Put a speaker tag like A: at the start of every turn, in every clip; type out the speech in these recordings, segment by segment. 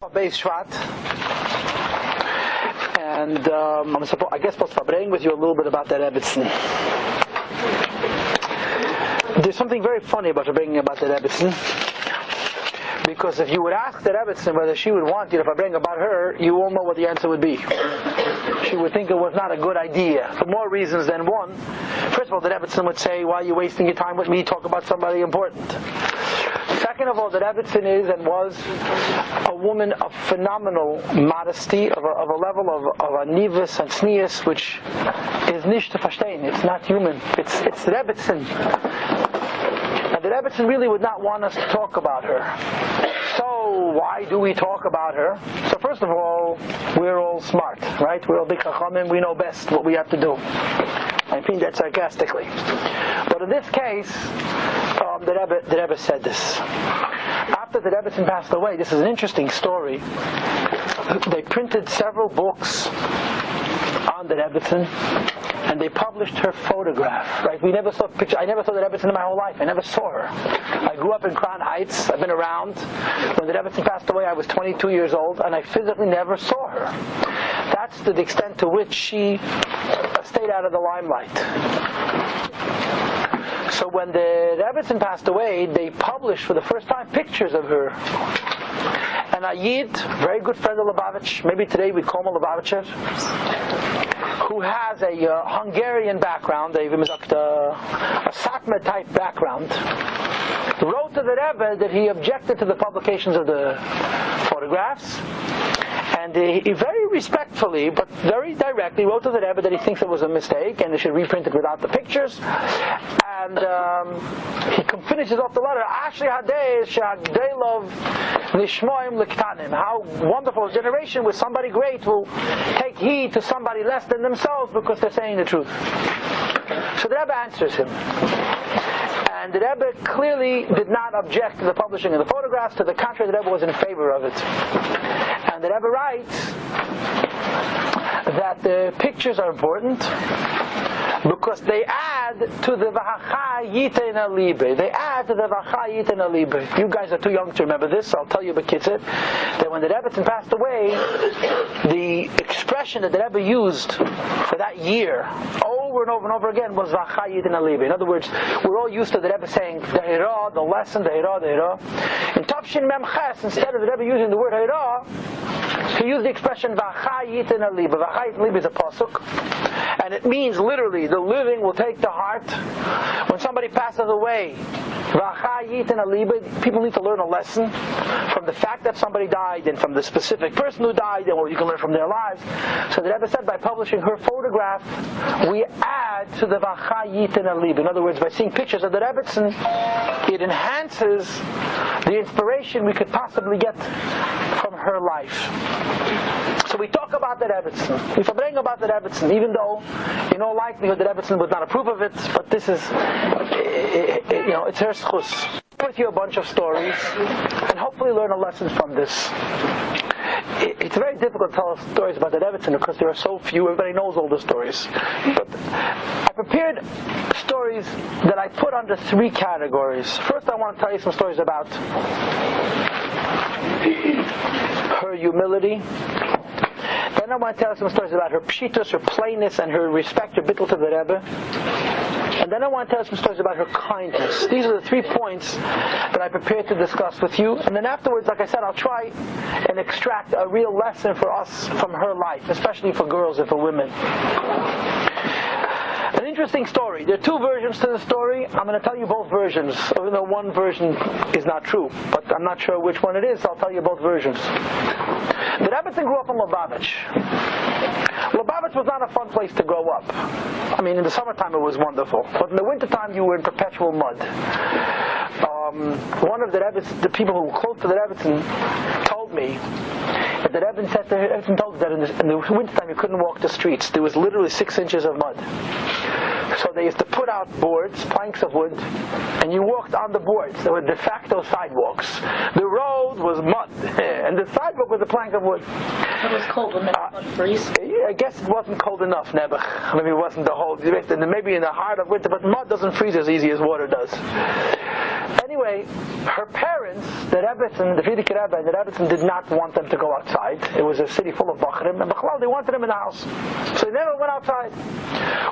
A: Beis Shvat, and I guess supposed to bring with you a little bit about that Rebbetzin. There's something very funny about bringing about the Rebbetzin, because if you would ask the Rebbetzin whether she would want you to bring about her, you all know what the answer would be. She would think it was not a good idea, for more reasons than one. First of all, the Rebbetzin would say, "Why are you wasting your time with me? Talk about somebody important." Second of all, the Rebbetzin is and was a woman of phenomenal modesty, of a level of a nivus and sneas, which is nicht to verstehen. It's not human. It's Rebbetzin. And the Rebbetzin really would not want us to talk about her. So why do we talk about her? So first of all, we're all smart, right? We're all big chachamim. We know best what we have to do. I mean that sarcastically. But in this case, the Rebbe said this. After the Rebbetzin passed away, this is an interesting story. They printed several books on the Rebbetzin, and they published her photograph. Right? We never saw picture. I never saw the Rebbetzin in my whole life. I never saw her. I grew up in Crown Heights. I've been around. When the Rebbetzin passed away, I was 22 years old, and I physically never saw her. That's the extent to which she stayed out of the limelight. So when the Rebbetzin passed away, they published for the first time pictures of her. And a Yid, very good friend of Lubavitcher, maybe today we'd call him a Lubavitcher, who has a Hungarian background, a Satmar type background, wrote to the Rebbe that he objected to the publications of the photographs. And he very respectfully, but very directly, wrote to the Rebbe that he thinks it was a mistake and they should reprint it without the pictures. And he finishes off the letter, Ashri Hadei Shagdeilov Nishmoim Liktanim. How wonderful a generation with somebody great will take heed to somebody less than themselves because they're saying the truth. So the Rebbe answers him. And the Rebbe clearly did not object to the publishing of the photographs. To the contrary, the Rebbe was in favor of it. And the Rebbe writes that the pictures are important because they add to the V'hacha Yitena Libe. They add to the V'hacha Yitena Libe. You guys are too young to remember this, so I'll tell you B'kitzit, that when the Rebbetzin passed away, the expression that the Rebbe used for that year, over and over and over again, was V'hacha Yitena Libe. In other words, we're all used to the Rebbe saying the Hira, the lesson, the Hira, the Hira. In Tafshin Mem Ches, instead of the Rebbe using the word Hira, he used the expression V'hacha Yitena Libe. V'hacha Yitena Libe is a pasuk, and it means literally the living will take to heart when somebody passes away. People need to learn a lesson from the fact that somebody died and from the specific person who died and what you can learn from their lives. So the Rebbe said by publishing her photograph, we add to the V'cha Yitena Libe. In other words, by seeing pictures of the Rebbetzin, it enhances the inspiration we could possibly get from her life. So we talk about the Rebbetzin. We bring about the Rebbetzin, even though in all likelihood the Rebbetzin would not approve of it, but this is, it's her schus. With you a bunch of stories, and hopefully learn a lesson from this. It's very difficult to tell stories about the Rebbetzin because there are so few. Everybody knows all the stories. But I prepared stories that I put under three categories. First, I want to tell you some stories about her humility. Then I want to tell you some stories about her pshitus, her plainness, and her respect, her bittul to the Rebbe. And then I want to tell you some stories about her kindness. These are the 3 points that I prepared to discuss with you. And then afterwards, like I said, I'll try and extract a real lesson for us from her life, especially for girls and for women. An interesting story. There are 2 versions to the story. I'm going to tell you both versions, even though one version is not true. But I'm not sure which one it is, so I'll tell you both versions. The Rebbetzin grew up in Lubavitcher. Lubavitcher was not a fun place to grow up. I mean, in the summertime it was wonderful, but in the wintertime you were in perpetual mud. One of the people who were close to the Rebbetzin told me that the Rebbetzin told us that in the wintertime you couldn't walk the streets. There was literally 6 inches of mud. So they used to put out boards, planks of wood, and you walked on the boards. They were de facto sidewalks. The road was mud, and the sidewalk was a plank of wood.
B: It was cold, wouldn't it? Mud freeze?
A: I guess it wasn't cold enough, Nebuch. Maybe it wasn't the whole, maybe in the heart of winter, but mud doesn't freeze as easy as water does. Anyway, anyway, her parents, the Rebbetzin, the Frierdiker Rebbe and the Rebbetzin, did not want them to go outside. It was a city full of Bachrim, and Bachlal, they wanted them in the house. So they never went outside.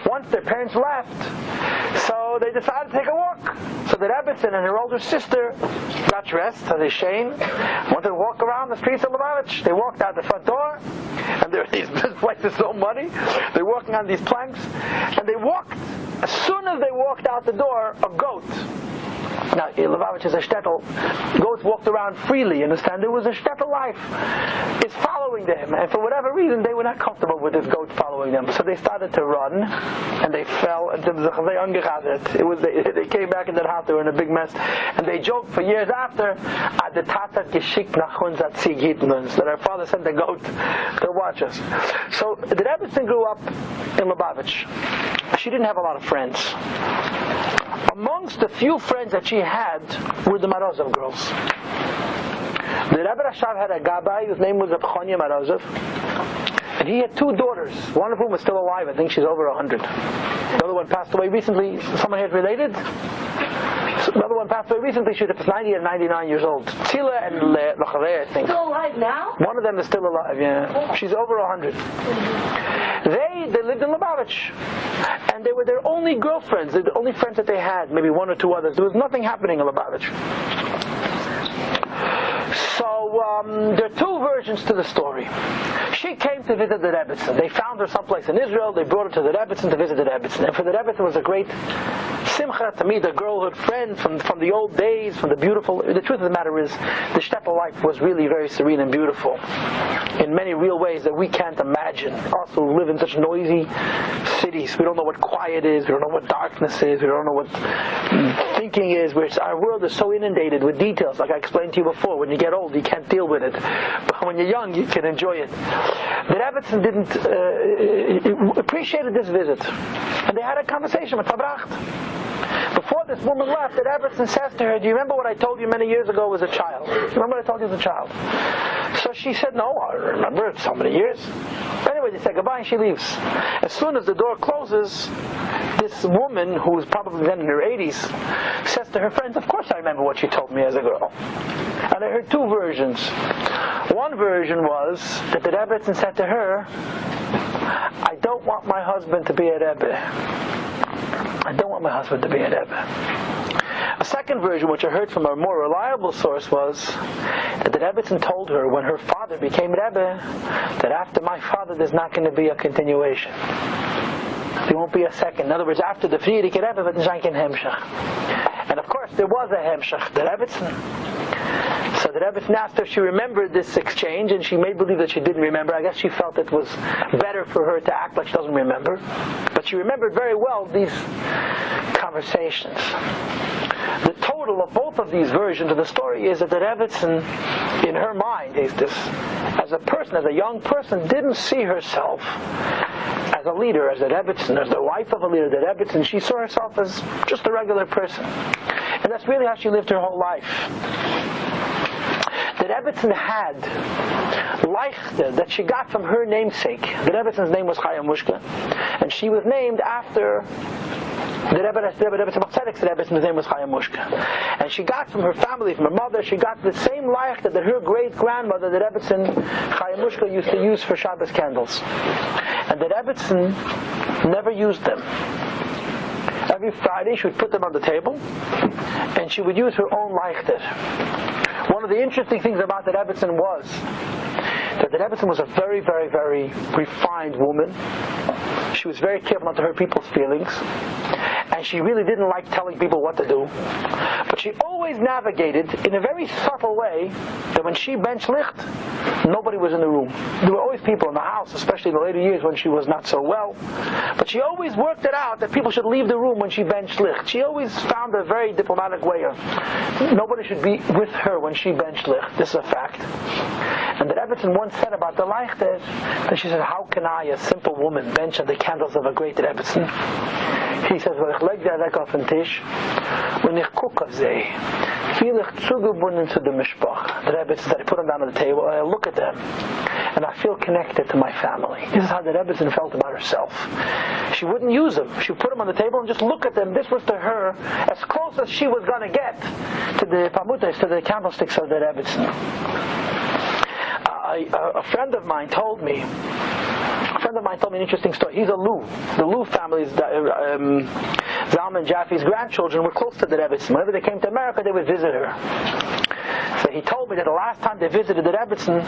A: Once their parents left, so they decided to take a walk. So the Rebbetzin and her older sister got dressed as a shame, wanted to walk around the streets of Lubavitcher. They walked out the front door, and this place is so muddy. They're walking on these planks, and they walked. As soon as they walked out the door, a goat. Now, Lubavitcher is a shtetl. Goats walked around freely, understand? There was a shtetl life. It's following them, and for whatever reason, they were not comfortable with this goat following them. So they started to run, and they fell, and they came back in the house, they were in a big mess, and they joked for years after, that our father sent the goat to watch us. So the Rebbetzin grew up in Lubavitcher. She didn't have a lot of friends. Amongst the few friends that she had were the Marozov girls. The Rebbe Rashav had a Gabbai whose name was Chaya Marozov, and he had two daughters, one of whom is still alive. I think she's over 100. The other one passed away recently. Someone here is related? The other one passed away recently. She was 90 and 99 years old. Tzila and Lachaveh, I think.
B: Still alive now?
A: One of them is still alive, yeah. She's over 100. They lived in Lubavitcher, and they were their only girlfriends, the only friends that they had, maybe one or two others. There was nothing happening in Lubavitcher. So there are two versions to the story. She came to visit the Rebbetzin. They found her someplace in Israel. They brought her to the Rebbetzin to visit the Rebbetzin. And for the Rebbetzin, it was a great simcha to meet a girlhood friend from the old days, from the beautiful. The truth of the matter is, the shtetl life was really very serene and beautiful in many real ways that we can't imagine. Also, we live in such noisy cities. We don't know what quiet is. We don't know what darkness is. We don't know what thinking is. Our world is so inundated with details. Like I explained to you before, when you get old, you can't deal with it. But when you're young, you can enjoy it. The Rebbetzin didn't appreciated this visit, and they had a conversation with Tabracht. Before this woman left, the Rebbetzin says to her, "Do you remember what I told you many years ago as a child? Do you remember what I told you as a child?" So she said, "No, I remember it so many years." Anyway, they say goodbye and she leaves. As soon as the door closes, this woman, who was probably then in her 80s, says to her friends, "Of course I remember what you told me as a girl." And I heard two versions. One version was that the Rebbetzin said to her, "I don't want my husband to be a Rebbe. I don't want my husband to be a Rebbe." A second version, which I heard from a more reliable source, was that the Rebbetzin told her when her father became Rebbe that after my father there's not going to be a continuation. There won't be a second. In other words, after the Frierdiker Rebbe, but there's not a hemshach. And of course, there was a hemshach, the Rebbetzin. So the Rebbetzin asked her if she remembered this exchange, and she made believe that she didn't remember. I guess she felt it was better for her to act like she doesn't remember. But she remembered very well these conversations. The total of both of these versions of the story is that the Rebbetzin, in her mind, is this, as a person, as a young person, didn't see herself as a leader, as a Rebbetzin, as the wife of a leader, the Rebbetzin. She saw herself as just a regular person. And that's really how she lived her whole life. The Rebbetzin had leichte that she got from her namesake. The Rebbetzin name was Chaya Mushka, and she was named after the Rebbetzin Rebbetzin name was Chaya Mushka. And she got from her family, from her mother, she got the same leichte that her great-grandmother, the Rebbetzin Chaya Mushka, used to use for Shabbos candles. And the Rebbetzin never used them. Every Friday she would put them on the table, and she would use her own leichter. One of the interesting things about the Rebbetzin was that the Rebbetzin was a very, very, very refined woman. She was very careful not to hurt people's feelings, and she really didn't like telling people what to do. But she always navigated in a very subtle way that when she bench licht, nobody was in the room. There were always people in the house, especially in the later years when she was not so well. But she always worked it out that people should leave the room when she bench licht. She always found a very diplomatic way of nobody should be with her when she bench licht. This is a fact. And the Rebbetzin once said about the leichter that she said, "How can I, a simple woman, bench on the candles of a great Rebbetzin?" He says, "When ich leg der Weg auf den Tisch, when ich guck auf sie, feel ich zugebunden to the mishpach. The Rebbetzin said, I put them down on the table and I look at them and I feel connected to my family. This is how the Rebbetzin felt about herself. She wouldn't use them. She would put them on the table and just look at them. This was to her as close as she was going to get to the pamutes, to the candlesticks of the Rebbetzin. A friend of mine told me an interesting story. He's a Lu. The Lu family's Zalman and Jaffe's grandchildren were close to the Rebbetzin. Whenever they came to America, they would visit her. So he told me that the last time they visited the Rebbetzin,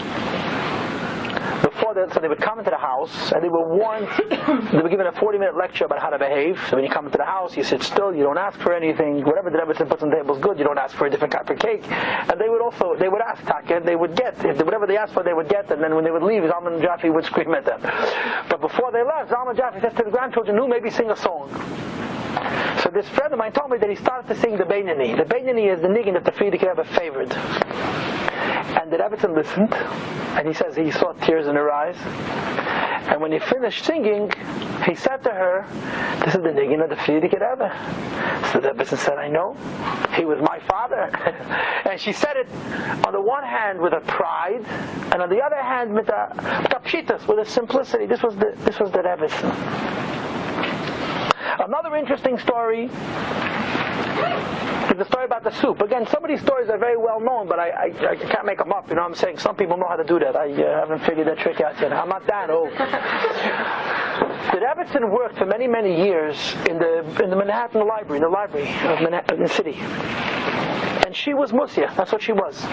A: so they would come into the house and they were warned. They were given a 40-minute lecture about how to behave. So when you come into the house, you sit still, you don't ask for anything. Whatever the Rebbetzin puts on the table is good. You don't ask for a different type of cake. And they would ask Taka, they would get. Whatever they asked for, they would get. And then when they would leave, Zalman and Jaffe would scream at them. But before they left, Zalman and Jaffe said to the grandchildren, "Who maybe sing a song?" So this friend of mine told me that he started to sing the Beinani. The Beinani is the niggin that the Frierdiker Rebbe favored. And the Rebbetzin listened, and he says he saw tears in her eyes. And when he finished singing, he said to her, "This is the niggin of the Frierdiker Rebbe." So the Rebbetzin said, "I know. He was my father." And she said it on the one hand with a pride, and on the other hand with a pshitas, with a simplicity. This was the Rebbetzin. Another interesting story is the story about the soup. Again, some of these stories are very well known, but I can't make them up. You know what I'm saying? Some people know how to do that. I haven't figured that trick out yet. I'm not that old. The Rebbetzin worked for many, many years in the Manhattan library, in the library of Manhattan, the city. And she was Musya. That's what she was.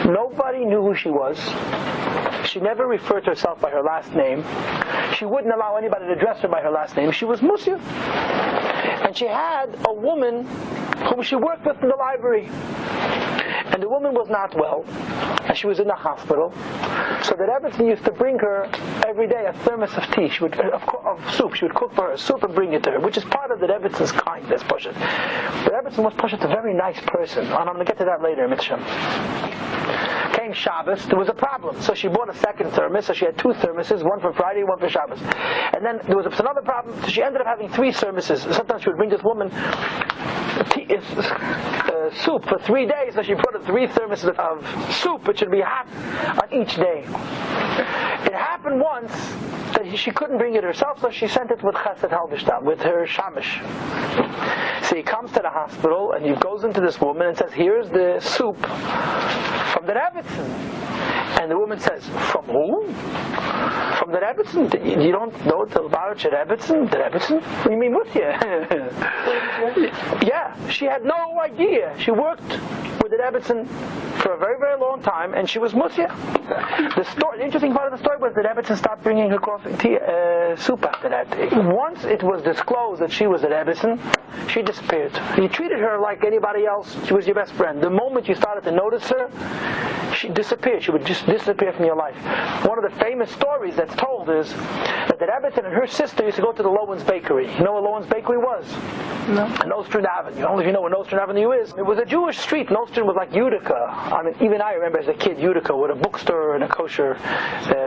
A: Nobody knew who she was. She never referred to herself by her last name. She wouldn't allow anybody to address her by her last name. She was Musya. And she had a woman whom she worked with in the library. And the woman was not well, and she was in the hospital. So the Rebbetzin used to bring her every day a thermos of tea, of soup. She would cook for her soup and bring it to her, which is part of the Rebetzin's kindness. The Rebbetzin was a very nice person, and I'm going to get to that later, Mitzvah. Came Shabbos, there was a problem. So she bought a second thermos, so she had two thermoses, one for Friday, one for Shabbos. And then there was another problem, so she ended up having three thermoses. Sometimes she would bring this woman soup for 3 days, so she brought 3 thermoses of soup, which should be hot on each day. It happened once that she couldn't bring it herself, so she sent it with Chesed Halbishtam, with her shamish. So he comes to the hospital and he goes into this woman and says, "Here's the soup from the Rebbetzin." And the woman says, "From who?" "From the Rebbetzin." "You don't know the Lubavitcher Rebbetzin?" "The Rebbetzin? What do you mean with you?" Yeah, she had no idea. She worked with the Rebbetzin for a very, very long time, and she was Musya. The interesting part of the story was that Rebbetzin stopped bringing her soup after that. Once it was disclosed that she was a Rebbetzin, she disappeared. You treated her like anybody else. She was your best friend. The moment you started to notice her, she disappeared. She would just disappear from your life. One of the famous stories that's told is that the Rebbetzin and her sister used to go to the Lowen's Bakery. You know what Lowen's Bakery was? No. On Nostrand Avenue. Only if you know where Nostrand Avenue is. It was a Jewish street. Nostrand was like Utica. I mean, even I remember as a kid Utica with a bookstore and a kosher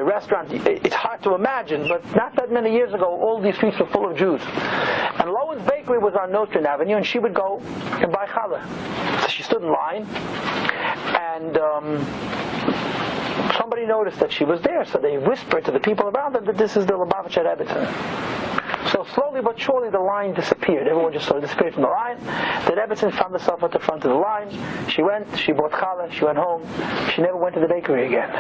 A: restaurant. It's hard to imagine, but not that many years ago, all these streets were full of Jews. And Lowen's Bakery was on Nostrand Avenue, and she would go and buy challah. So she stood in line, and somebody noticed that she was there, so they whispered to the people around them that this is the Lubavitcher Rebbetzin. So slowly but surely the line disappeared. Everyone just sort of disappeared from the line. The Rebbetzin found herself at the front of the line. She went, she bought challah, she went home. She never went to the bakery again.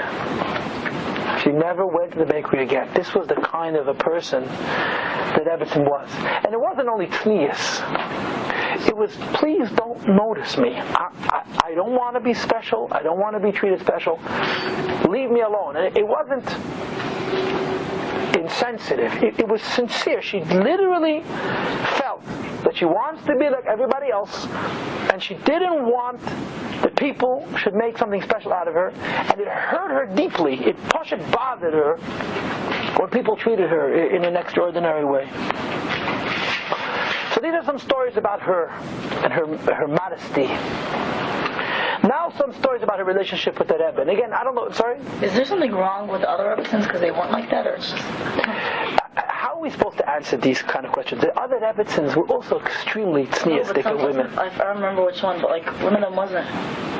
A: She never went to the bakery again. This was the kind of a person that Rebbetzin was. And it wasn't only tznius. It was, please don't notice me. I don't want to be special. I don't want to be treated special. Leave me alone. And it wasn't insensitive. It was sincere. She literally felt that she wants to be like everybody else, and she didn't want that people should make something special out of her, and it hurt her deeply. It bothered her when people treated her in an extraordinary way. So these are some stories about her and her modesty. Now some stories about her relationship with the Rebbe. And again, I don't know, sorry?
B: Is there something wrong with other Rebbetzins because they weren't like that, or it's just...
A: How are we supposed to answer these kind of questions? The other Rebbetzins were also extremely tzniistic women.
B: I don't remember which one, but like one of them wasn't.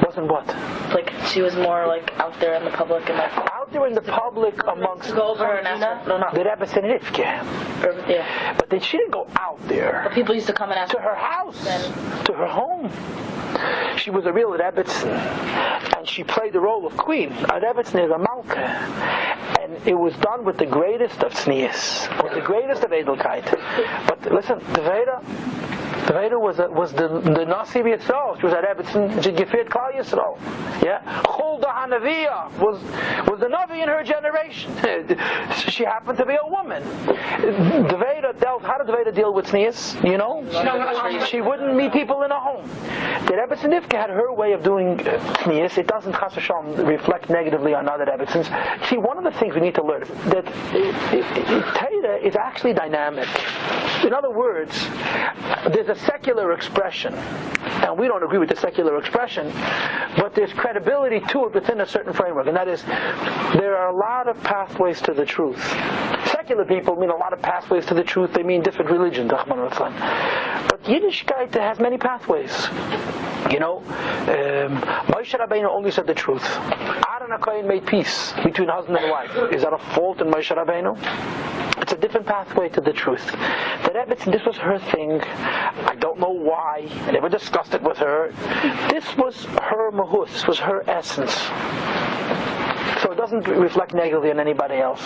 A: Wasn't what?
B: Like she was more like out there in the public and like
A: out there in the public amongst.
B: Go over and ask her. No.
A: The Rebbetzin Rivke.
B: Yeah.
A: But then she didn't go out there.
B: But people used to come and ask
A: to her house, to her home. She was a real Rebbetzin, and she played the role of queen. A Rebbetzin is a malka, and it was done with the greatest of tznius, with the greatest of edelkeit. But listen, the Veda was the Nasi Yisrael. She was a Rebbetzin. She gefiert Klal Yisrael. Yeah, Chulda Hanaviya was the Navi in her generation. She happened to be a woman. The Veda dealt. How did the Veda deal with tznius? You know, she wouldn't meet people in a home. The Rebbetzin Nivke had her way of doing tznius. It doesn't chas v'shalom reflect negatively on other Rebbetzins. See, one of the things we need to learn that Torah is actually dynamic. In other words, there's a secular expression, and we don't agree with the secular expression, but there's credibility to it within a certain framework, and that is, there are a lot of pathways to the truth. Secular people mean a lot of pathways to the truth. They mean different religions, but Yiddishkeit has many pathways. You know, Moshe Rabbeinu only said the truth. Aaron HaKohen made peace between husband and wife. Is that a fault in Moshe Rabbeinu? It's a different pathway to the truth. The Rebbetzin, this was her thing. I don't know why. I never discussed it with her. This was her mahus. This was her essence. So it doesn't reflect negatively on anybody else.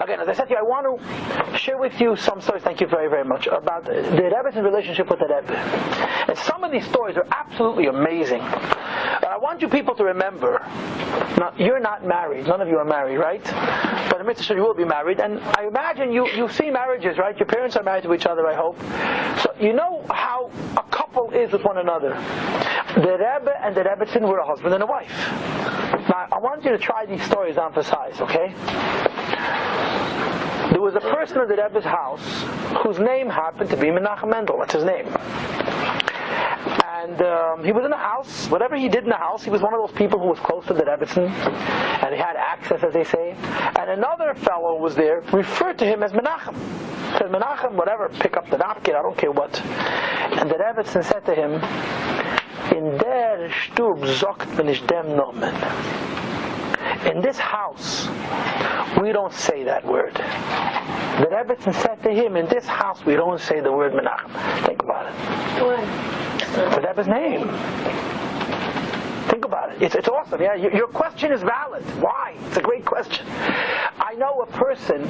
A: Again, as I said to you, I want to share with you some stories, thank you very, very much, about the Rebbe's relationship with the Rebbe. And some of these stories are absolutely amazing. I want you people to remember, now, you're not married, none of you are married, right? But in Mitzvah you will be married, and I imagine you see marriages, right? Your parents are married to each other, I hope. So you know how a couple is with one another. The Rebbe and the Rebbetzin were a husband and a wife. Now, I want you to try these stories on for size, okay? There was a person in the Rebbe's house whose name happened to be Menachem Mendel. That's his name. And he was in the house. Whatever he did in the house, he was one of those people who was close to the Rebbetzin, and he had access, as they say. And another fellow was there, referred to him as Menachem. Said, Menachem, whatever, pick up the napkin, I don't care what. And the Rebbetzin said to him, in der Stub zogt man ich dem Nomen. In this house, we don't say that word. The Rebbetzin said to him, in this house, we don't say the word Menachem. Think about it. What? The Rebbe's name. Think about it. It's awesome. Yeah, your question is valid. Why? It's a great question. I know a person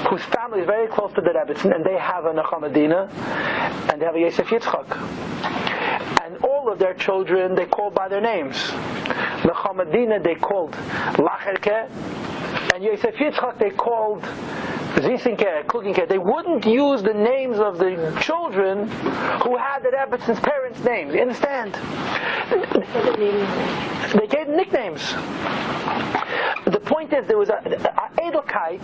A: whose family is very close to the Rebbetzin, and they have a Nechamadina, and they have a Yosef Yitzchak. And all of their children, they called by their names. Nechamadina, they called Lacherke, and Yosef Yitzchak, they called Zisinke, Kluginke. They wouldn't use the names of the children who had the Rebbetzins' parents' names. You understand? They gave nicknames. The point is, there was a edelkeit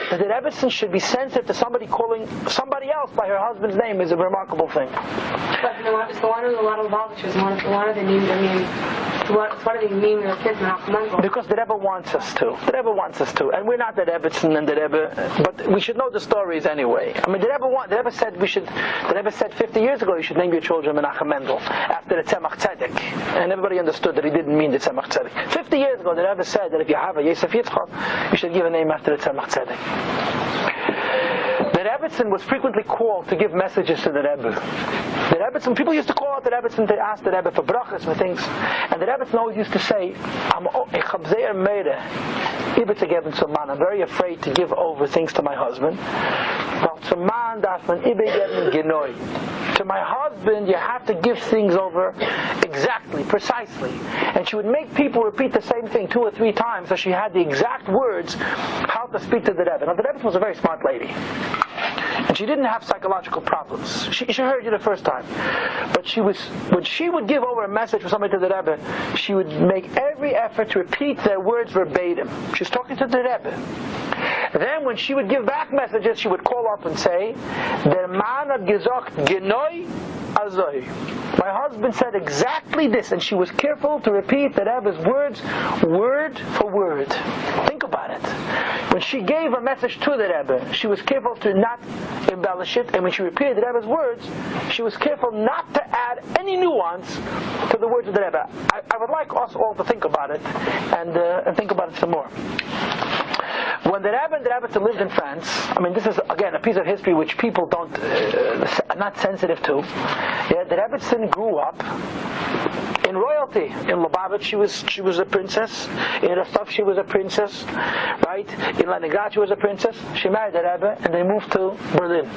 A: that the Rebbetzin should be sensitive to somebody calling somebody else by her husband's name is a remarkable thing.
C: But so why do a lot of Lubavichers why do they name their name? Why do they name their kids Menachem?
A: Because the Rebbe wants us to. The Rebbe wants us to, and we're not the Rebbetzin and the Rebbe, but we should know the stories anyway. I mean, the Rebbe said we should. The Rebbe said 50 years ago you should name your children Menachem Mendel after the Tzemach Tzedek, and everybody understood that he didn't mean the Tzemach Tzedek. 50 years ago, the Rebbe said that if you have a Yosef Yitzchak, you should give a name after the Tzemach Tzedek. The Rebbetzin was frequently called to give messages to the Rebbe. The Rebbetzin, people used to call out the Rebbetzin to ask the Rebbe for brachas, for things, and the Rebbetzin always used to say, I'm very afraid to give over things to my husband. To my husband, you have to give things over exactly, precisely. And she would make people repeat the same thing 2 or 3 times so she had the exact words how to speak to the Rebbe. Now, the Rebbe was a very smart lady. And she didn't have psychological problems. She heard you the first time. But when she would give over a message for somebody to the Rebbe, she would make every effort to repeat their words verbatim. She was talking to the Rebbe. Then when she would give back messages, she would call up and say, Der Mann hat gesagt, Genoi azoi. My husband said exactly this, and she was careful to repeat the Rebbe's words, word for word. Think about it. When she gave a message to the Rebbe. She was careful to not embellish it, and when she repeated the Rebbe's words, she was careful not to add any nuance to the words of the Rebbe. I would like us all to think about it, and think about it some more. When the Rebbe and the Rebbetzin lived in France, I mean, this is again a piece of history which people don't, are not sensitive to. Yeah, the Rebbetzin grew up in royalty. In Lubavitcher, she was a princess. In Rostov, she was a princess, right? In Leningrad, she was a princess. She married the Rebbe, and they moved to Berlin.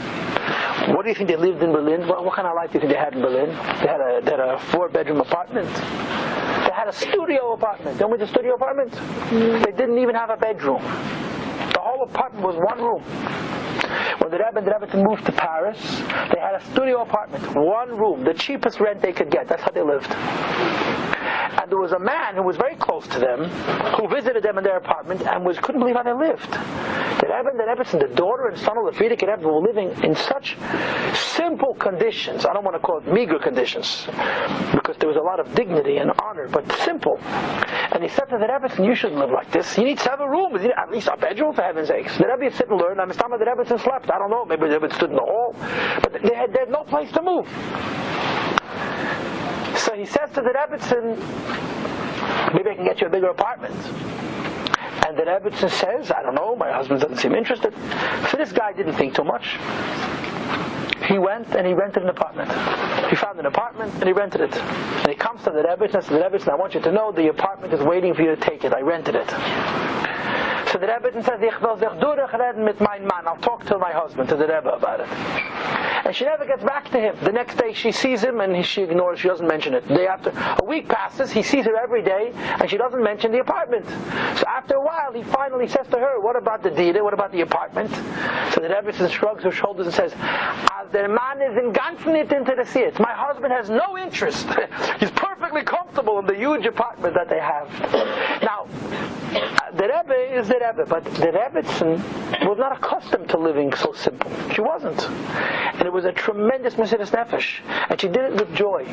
A: What do you think they lived in Berlin? What kind of life do you think they had in Berlin? They had a 4-bedroom apartment. They had a studio apartment. You know what a studio apartment? They didn't even have a bedroom. The whole apartment was one room. When the Rebbe and the Rebbetzin moved to Paris, they had a studio apartment, one room, the cheapest rent they could get. That's how they lived. And there was a man who was very close to them, who visited them in their apartment and couldn't believe how they lived. The Rebbe and the Rebbetzin, the daughter and son of the Frierdiker Rebbe, were living in such simple conditions. I don't want to call it meager conditions, because there was a lot of dignity and honor, but simple. And he said to the Rebbetzin, you shouldn't live like this. You need several rooms. You need at least a bedroom, for heaven's sakes. The Rebbe sit and learn. I'm some of the Rebbetzin slept. I don't know. Maybe the Rebbe stood in the hall. But they had no place to move. So he says to the Rebbetzin, maybe I can get you a bigger apartment. And the Rebbetzin says, I don't know, my husband doesn't seem interested. So this guy didn't think too much. He went and he rented an apartment. He found an apartment and he rented it. And he comes to the Rebbetzin and says, the Rebbetzin, I want you to know the apartment is waiting for you to take it. I rented it. So the Rebbetzin says, Ich will sich durchreden mit mein Mann. I'll talk to my husband, to the Rebbe, about it. And she never gets back to him. The next day she sees him and she ignores, she doesn't mention it. The day after, a week passes, he sees her every day and she doesn't mention the apartment. So after a while he finally says to her, what about the Dida, what about the apartment? So the Rebbetzin shrugs her shoulders and says, As der Mann is in ganzen nicht interessiert. My husband has no interest. He's perfectly comfortable in the huge apartment that they have. Now, the Rebbe is the Rebbe, but the Rebbetzin was not accustomed to living so simple. She wasn't. And it was a tremendous Mesiras Nefesh. And she did it with joy.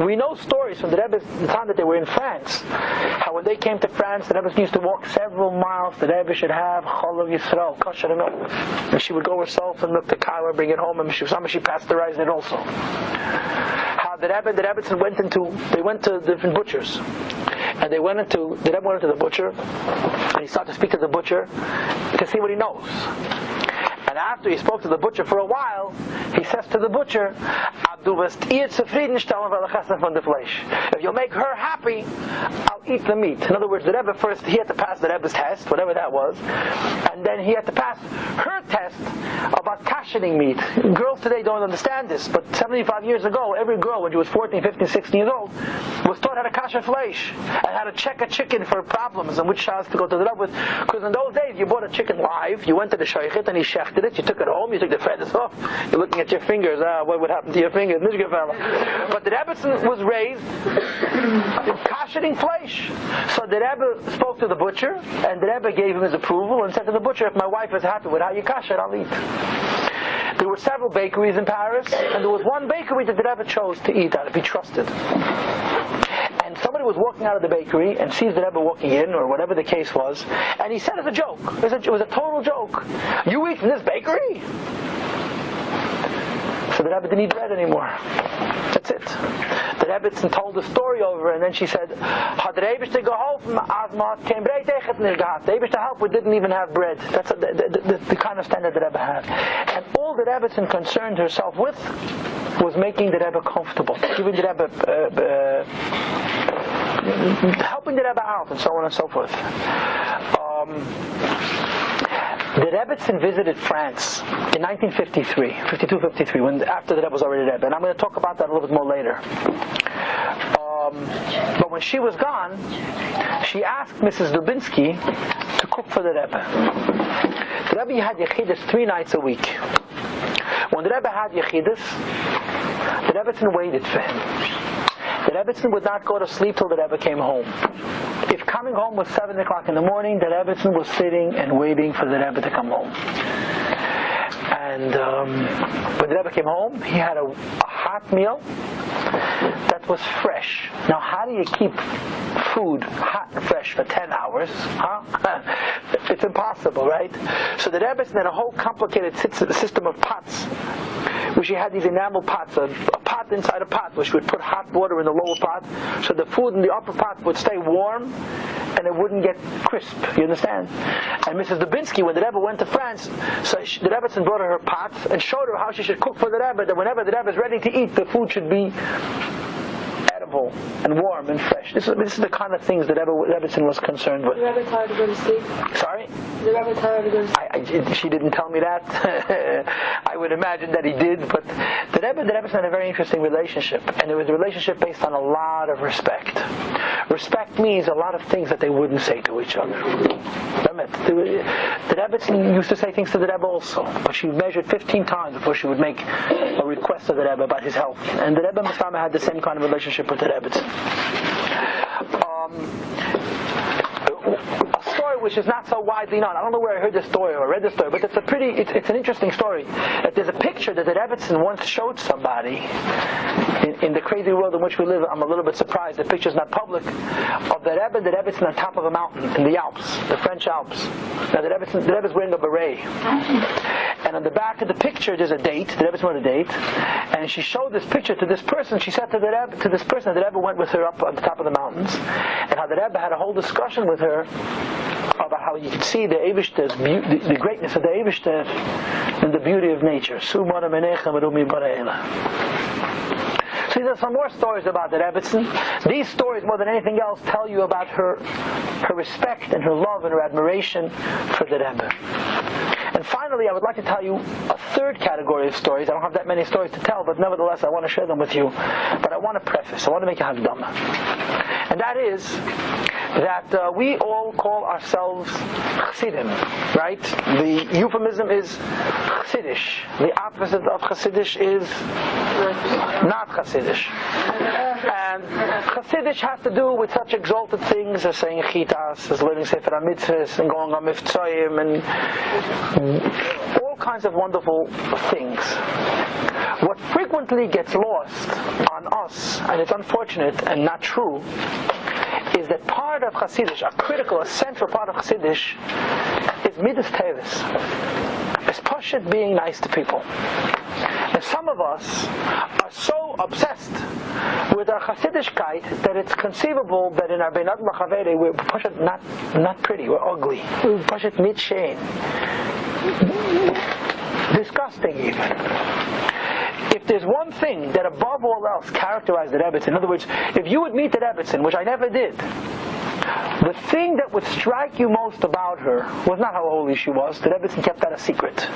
A: We know stories from the Rebbe, the time that they were in France, how when they came to France, the Rebbe used to walk several miles. The Rebbe should have Cholav Yisrael, kosher milk. And she would go herself and milk the cow and bring it home, and she pasteurized it also. How the Rebbe and the Rebbetzin went to different butchers. And the Rebbe went into the butcher, and he started to speak to the butcher to see what he knows. And after he spoke to the butcher for a while, he says to the butcher, if you'll make her happy, I'll eat the meat. In other words, the Rebbe first, he had to pass the Rebbe's test, whatever that was, and then he had to pass her test about kashening meat. Girls today don't understand this, but 75 years ago, every girl, when she was 14, 15, 16 years old, was taught how to kasher flesh, and how to check a chicken for problems, and which shas to go to the Rebbe with. Because in those days, you bought a chicken live, you went to the shaychit, and he shechted it, you took it home, you took the feathers off, you're looking at your fingers, what would happen to your fingers? But the Rebbetzin was raised kasheting flesh. So the Rebbe spoke to the butcher, and the Rebbe gave him his approval and said to the butcher, if my wife is happy with how you kasher, I'll eat. There were several bakeries in Paris, and there was one bakery that the Rebbe chose to eat out of, he trusted. And somebody was walking out of the bakery and sees the Rebbe walking in, or whatever the case was, and he said as a joke, it was a total joke, you eat from this bakery? So the Rebbe didn't eat bread anymore. That's it. The Rebbetzin told the story over, and then she said, "Had der Eibishter geholfen, als man kein Brot echt nicht gehabt. The Eibishter helped, we didn't even have bread." That's the kind of standard the Rebbe had. And all the Rebbetzin concerned herself with was making the Rebbe comfortable, giving the Rebbe, helping the Rebbe out, and so on and so forth. The Rebbetzin visited France in 1953, 52-53, after the Rebbe was already Rebbe, and I'm going to talk about that a little bit more later. But when she was gone, she asked Mrs. Dubinsky to cook for the Rebbe. The Rebbe had Yechidus 3 nights a week. When the Rebbe had Yechidus, the Rebbetzin waited for him. The Rebbetzin would not go to sleep till the Rebbe came home. If coming home was 7 o'clock in the morning, the Rebbetzin was sitting and waiting for the Rebbe to come home. And when the Rebbe came home, he had a hot meal that was fresh. Now, how do you keep food hot and fresh for 10 hours? Huh? It's It's impossible, right? So the Rebbetzin had a whole complicated system of pots, where she had these enamel pots, a pot inside a pot, which would put hot water in the lower pot, so the food in the upper pot would stay warm, and it wouldn't get crisp. You understand? And Mrs. Dubinsky, when the Rebbe went to France, so the Rebbetzin brought her pots and showed her how she should cook for the Rebbe, that whenever the Rebbe is ready to eat, the food should be edible and warm and fresh. This is the kind of things that Rebbetzin was concerned with.
C: Did the Rebbe tell her to go to sleep?
A: Sorry?
C: Did the Rebbe tell her to go to sleep?
A: She didn't tell me that. I would imagine that he did, but the Rebbetzin had a very interesting relationship, and it was a relationship based on a lot of respect. Respect means a lot of things that they wouldn't say to each other. The Rebbetzin used to say things to the Rebbe also, but she measured 15 times before she would make a request to the Rebbe about his health. And the Rebbe Mustama had the same kind of relationship with the Rebbetzin. A story which is not so widely known. I don't know where I heard this story or read this story, but it's an interesting story. That there's a picture that the Rebbetzin once showed somebody in the crazy world in which we live. I'm a little bit surprised the picture's not public, of the Rebbe and the Rebbetzin on top of a mountain in the Alps, the French Alps. Now the Rebbe's wearing a beret, and on the back of the picture there's a date. The Rebbe's on a date, and she showed this picture to this person. She said to this person, the Rebbe went with her up on the top of the mountains, and how the Rebbe had a whole discussion with her about how you could see the the greatness of the Eivishter and the beauty of nature. So these are some more stories about the Rebbetzin. These stories, more than anything else, tell you about her respect and her love and her admiration for the Rebbe. And finally, I would like to tell you a third category of stories. I don't have that many stories to tell, but nevertheless, I want to share them with you. But I want to preface, I want to make a Hakdama. And that is that we all call ourselves Chassidim, right? The euphemism is Chassidish. The opposite of Chassidish is not Chassidish. And Chassidish has to do with such exalted things as saying Chitas, as learning Sefer HaMitzvahs, and going on Mivtzoyim, and all kinds of wonderful things. What frequently gets lost on us, and it's unfortunate and not true, is that part of Chassidish, a critical, essential part of Chassidish, is Midas Tevis. It's Pashut being nice to people. And some of us are so obsessed with our Chassidishkeit that it's conceivable that in our Beinat Machavere we're Pashut not pretty, we're ugly. We're Pashut nit shein. Disgusting even. If there's one thing that above all else characterized the Rebbetzin, in other words, if you would meet the Rebbetzin, which I never did, the thing that would strike you most about her was not how holy she was. The Rebbetzin kept that a secret.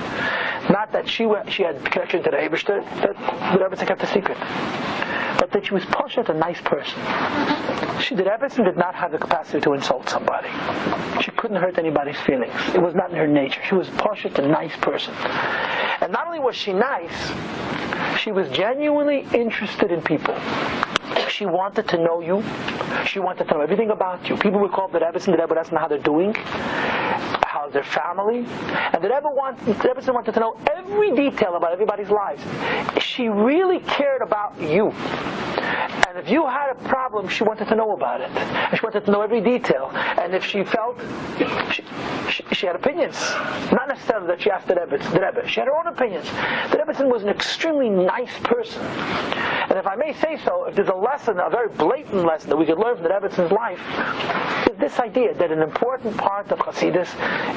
A: Not that she had connection to the Eibishter, that the Rebbetzin kept a secret. But that she was Pashut, a nice person. The Rebbetzin did not have the capacity to insult somebody. She couldn't hurt anybody's feelings. It was not in her nature. She was Pashut, a nice person. And not only was she nice, she was genuinely interested in people. She wanted to know you. She wanted to know everything about you. People would call the Rebbetzin, the Rebbe doesn't know how they're doing, how's their family. And the Rebbetzin wanted to know every detail about everybody's lives. She really cared about you. And if you had a problem, she wanted to know about it. And she wanted to know every detail. And if she felt, she had opinions. Not necessarily that she asked the Rebbe. She had her own opinions. The Rebbetzin was an extremely nice person. And if I may say so, if there's a lesson, a very blatant lesson that we could learn from the Rebbetzins life, is this idea that an important part of Chassidus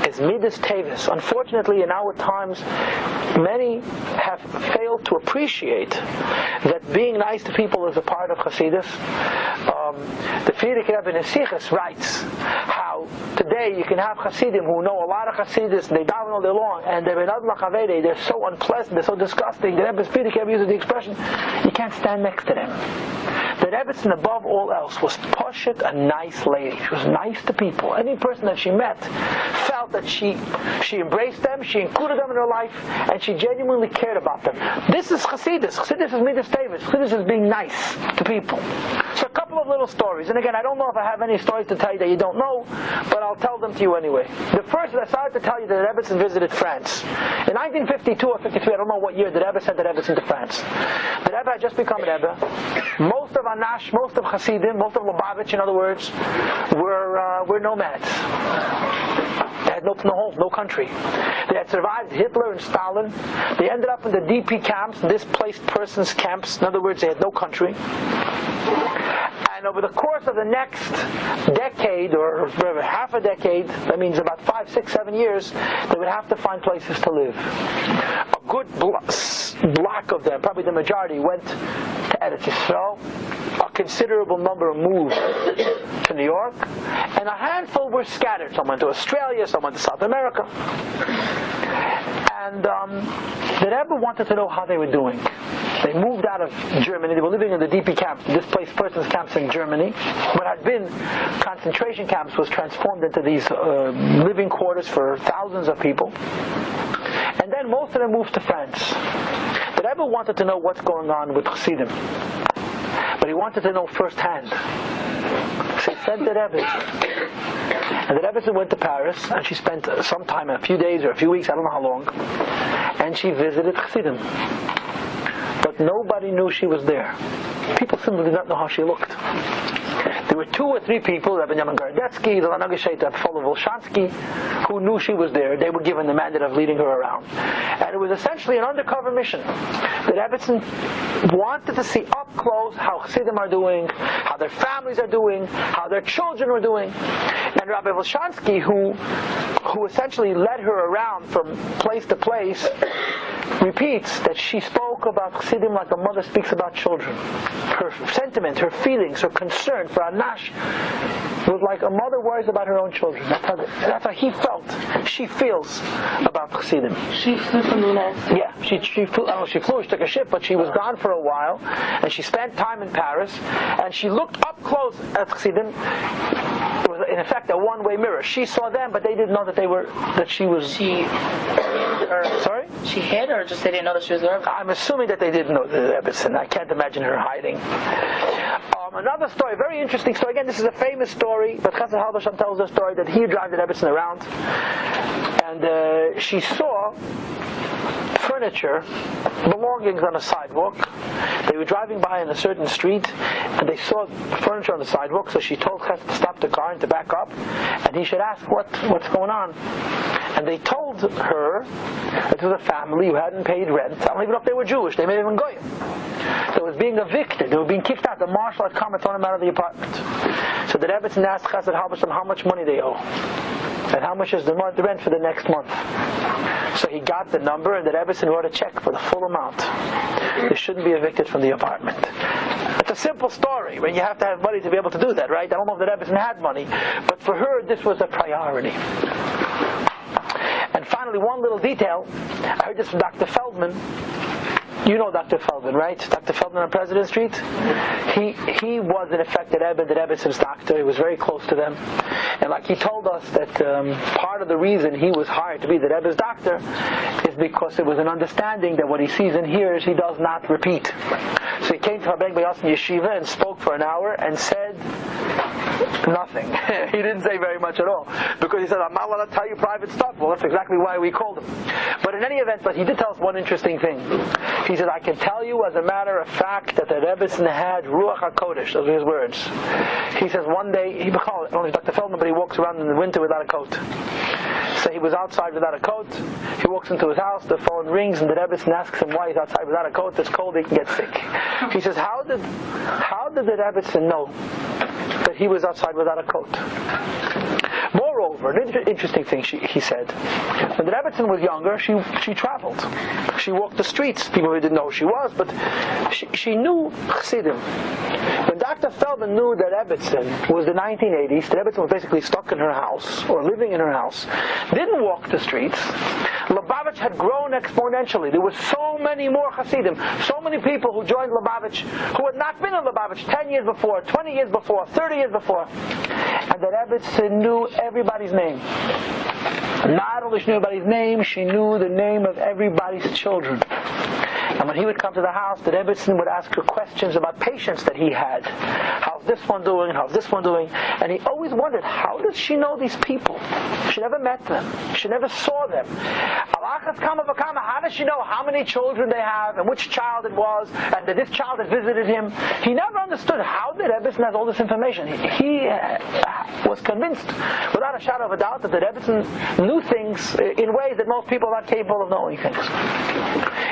A: is Midas Tevis. Unfortunately, in our times, many have failed to appreciate that being nice to people is a part of Chassidus. The Frierdiker Rebbe in Sichos writes how today you can have Chassidim who know a lot of Chassidus, and they daven all day long, and they're so unpleasant, they're so disgusting. The Frierdiker Rebbe uses the expression, you can't stand next to them. The Rebbetzin, above all else, was Pashut, a nice lady. She was nice to people. Any person that she met felt that she embraced them, she included them in her life, and she genuinely cared about them. This is Chassidus. Chassidus is Midas Tevis. Chassidus is being nice to people. So a couple of little stories. And again, I don't know if I have any stories to tell you that you don't know, but I'll tell them to you anyway. The first, I started to tell you that the Rebbetzin visited France. In 1952 or 53, I don't know what year, the Rebbe sent the Rebbetzin to France. The Rebbe had just become a Rebbe. Most of Anash, most of Hasidim, most of Lubavitcher, in other words, were nomads. They had no home, no country. They had survived Hitler and Stalin. They ended up in the DP camps, displaced persons camps. In other words, they had no country. And over the course of the next decade, or half a decade, that means about 5, 6, 7 years, they would have to find places to live. A good block of them, probably the majority, went to Eretz Yisrael. A considerable number moved to New York, and a handful were scattered. Some went to Australia, some went to South America. And the Rebbe wanted to know how they were doing. They moved out of Germany. They were living in the DP camps, displaced persons camps in Germany. What had been concentration camps was transformed into these living quarters for thousands of people. And then most of them moved to France. The Rebbe wanted to know what's going on with Chassidim. But he wanted to know firsthand. So he sent the Rebbe. And the Rebbe went to Paris, and she spent some time, a few days or a few weeks, I don't know how long, and she visited Chassidim. But nobody knew she was there. People simply did not know how she looked. There were 2 or 3 people, Rebbe Yarzheit, the Lanagashet, Volshansky, who knew she was there. They were given the mandate of leading her around. And it was essentially an undercover mission. The Rebbetzin wanted to see up close how Chassidim are doing, how their families are doing, how their children were doing. And Rabbi Volshansky, who essentially led her around from place to place, repeats that she spoke about Chassidim like a mother speaks about children. Her sentiment, her feelings, her concern for Anash was like a mother worries about her own children. That's how he felt. She feels about Chassidim.
B: She flew from the United States.
A: Yeah, she flew. I don't know, she flew. She took a ship, but she was gone for a while, and she spent time in Paris, and she looked up close at Chassidim. It was, in effect, a one-way mirror. She saw them, but they didn't know that she was. Sorry?
B: She hid, or just they didn't know that she was there?
A: I'm assuming that they didn't know the Rebbetzin. I can't imagine her hiding. Another story, very interesting story. Again, this is a famous story, but Chassid Halberstam tells a story that he drove the Rebbetzin around, and she saw furniture, belongings on a sidewalk. They were driving by in a certain street, and they saw furniture on the sidewalk, so she told Chesed to stop the car and to back up, and he should ask what's going on. And they told her that it was a family who hadn't paid rent. I don't even know if they were Jewish, they may have been Goyim. So it was being evicted, they were being kicked out. The marshal had come and thrown them out of the apartment. So the Rebbetzin asked Chassid Halberstam how much money they owe, and how much is the rent for the next month. So he got the number, and the Rebbetzin wrote a check for the full amount. They shouldn't be evicted from the apartment. It's a simple story. I mean, you have to have money to be able to do that, right? I don't know if the Rebbetzin had money, but for her this was a priority. And finally, one little detail. I heard this from Dr. Feldman. You know Dr. Feldman, right? Dr. Feldman on President Street? He was in effect the Rebbe's doctor. He was very close to them. And like he told us that part of the reason he was hired to be the Rebbe's doctor is because it was an understanding that what he sees and hears he does not repeat. So he came to Rabbein Bayasin Yeshiva and spoke for an hour and said nothing. He didn't say very much at all. Because he said, I'm not allowed to tell you private stuff. Well, that's exactly why we called him. But in any event, he did tell us one interesting thing. He said, I can tell you as a matter of fact that the Rebbetzin had Ruach HaKodesh. Those are his words. He says one day, he called only Dr. Feldman, but he walks around in the winter without a coat. So he was outside without a coat. He walks into his house, the phone rings, and the Rebbetzin asks him why he's outside without a coat. It's cold, he can get sick. He says, how did the Rebbetzin know that he was outside without a coat? Moreover, an interesting thing he said, when the Rebbetzin was younger, she traveled. She walked the streets. People didn't know who she was, but she knew Chassidim. When Dr. Feldman knew that Rebbetzin was the 1980s, the Rebbetzin was basically stuck in her house, or living in her house, didn't walk the streets. Lubavitcher had grown exponentially. There were so many more Chassidim, so many people who joined Lubavitcher who had not been in Lubavitcher 10 years before, 20 years before, 30 years before. And the Rebbetzin knew everybody's name. Not only she knew everybody's name, she knew the name of everybody's children. And when he would come to the house, the Rebbetzin would ask her questions about patients that he had. How's this one doing? How's this one doing? And he always wondered, how does she know these people? She never met them. She never saw them. How does she know how many children they have and which child it was and that this child had visited him? He never understood how the Rebbetzin has all this information. He was convinced, without a shadow of a doubt, that the Rebbetzin knew things in ways that most people are not capable of knowing things.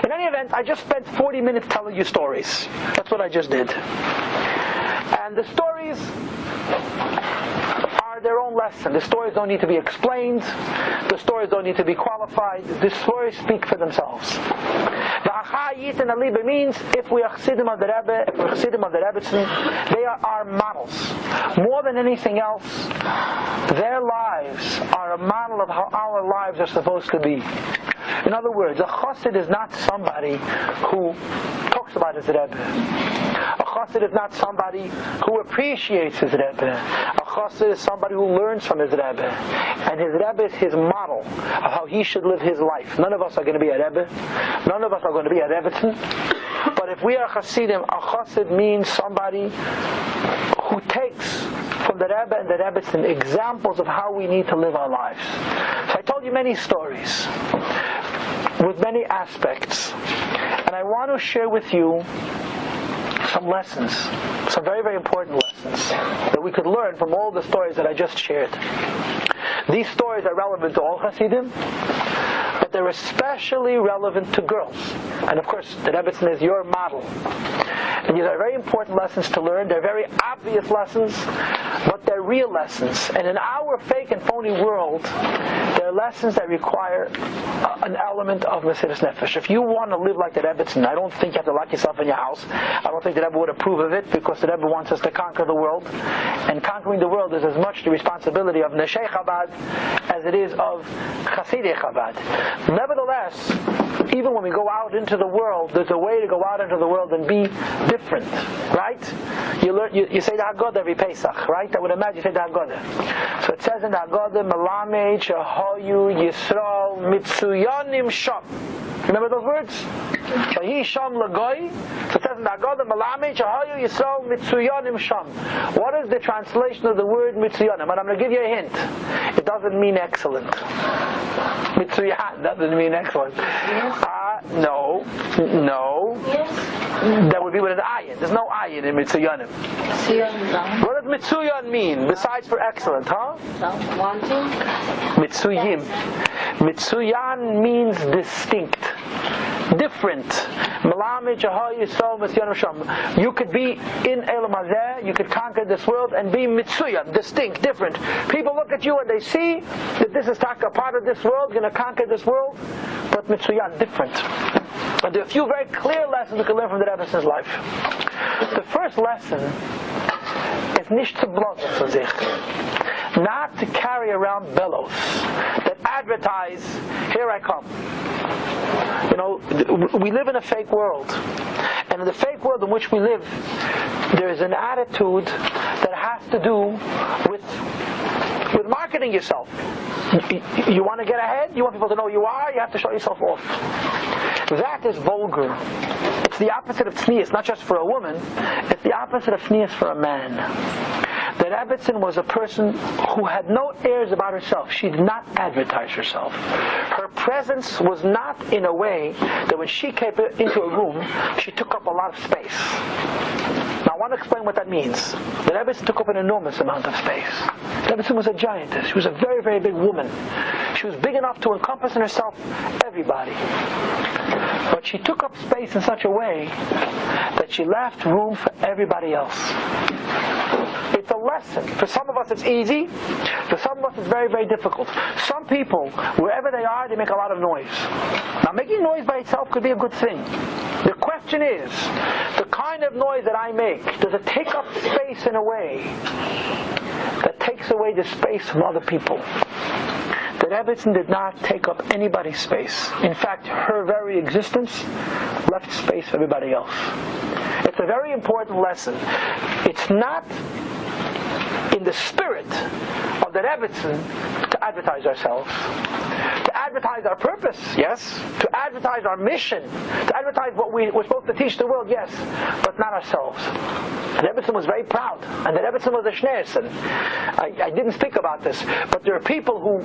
A: In any event, I just spent 40 minutes telling you stories. That's what I just did. And the stories are their own lesson. The stories don't need to be explained. The stories don't need to be qualified. The stories speak for themselves. The Achayit and Aliba means if we are Chassidim of the Rebbe, if we're Chassidim of the Rebbetzin, they are our models. More than anything else, their lives are a model of how our lives are supposed to be. In other words, a chassid is not somebody who talks about his Rebbe. A chassid is not somebody who appreciates his Rebbe. A chassid is somebody who learns from his Rebbe. And his Rebbe is his model of how he should live his life. None of us are going to be a Rebbe. None of us are going to be a Rebbetzin. But if we are chassidim, a chassid means somebody who takes from the Rebbe and the Rebbetzin examples of how we need to live our lives. So I told you many stories with many aspects, and I want to share with you some lessons, some very, very important lessons that we could learn from all the stories that I just shared. These stories are relevant to all Hasidim, but they're especially relevant to girls. And of course, the Rebbetzin is your model. And these are very important lessons to learn. They're very obvious lessons, but they're real lessons. And in our fake and phony world, they're lessons that require an element of Mesiras Nefesh. If you want to live like the Rebbetzin, I don't think you have to lock yourself in your house. I don't think the Rebbe would approve of it, because the Rebbe wants us to conquer the world. And conquering the world is as much the responsibility of Neshei Chabad as it is of Chasidei Chabad. Nevertheless, even when we go out into the world, there's a way to go out into the world and be different, right? You say the Haggadah every Pesach, right? I would imagine you say the Haggadah. So it says in the Haggadah, Melamed Shehoyu Yisrael Mitsuyanim Sham. Remember those words? Shahi Sham Lagoy. So it says in the Haggadah, Melamed Shehoyu Yisrael Mitsuyanim Sham. What is the translation of the word Mitsuyanim? And I'm going to give you a hint. It doesn't mean excellent. Mitsuyan doesn't mean excellent. No.
C: Yes.
A: That would be with an ayin. There's no ayin in Mitsuyanim. What does Mitsuyan mean besides for excellent, huh?
C: Wanting.
A: Mitsuyim. Mitsuyan means distinct, different. You could be in Elam Hazeh, you could conquer this world and be Mitsuyan, distinct, different. People look at you and they see that this is a part of this world, going to conquer this world, but Mitsuyan, different. And there are a few very clear lessons we can learn from the Rebbe's life. The first lesson is nicht zu blasen für sich. Not to carry around bellows that advertise, here I come. You know, we live in a fake world. And in the fake world in which we live, there is an attitude that has to do with marketing yourself. You want to get ahead? You want people to know who you are? You have to show yourself off. That is vulgar. It's the opposite of tznius, not just for a woman. It's the opposite of tznius for a man. The Rebbetzin was a person who had no airs about herself. She did not advertise herself. Her presence was not in a way that when she came into a room, she took up a lot of space. Now I want to explain what that means. The Rebbetzin took up an enormous amount of space. The Rebbetzin was a giantess. She was a very, very big woman. She was big enough to encompass in herself everybody. But she took up space in such a way that she left room for everybody else. It's a lesson. For some of us it's easy. For some of us it's very, very difficult. Some people, wherever they are, they make a lot of noise. Now making noise by itself could be a good thing. The question is, the kind of noise that I make, does it take up space in a way that takes away the space from other people? The Rebbetzin did not take up anybody's space. In fact, her very existence left space for everybody else. It's a very important lesson. It's not in the spirit of the Rebbetzin to advertise ourselves, to advertise our purpose, yes. To advertise our mission, to advertise what we're supposed to teach the world, yes, but not ourselves. The Rebbetzin was very proud, and the Rebbetzin was a Schneerson. I didn't speak about this, but there are people who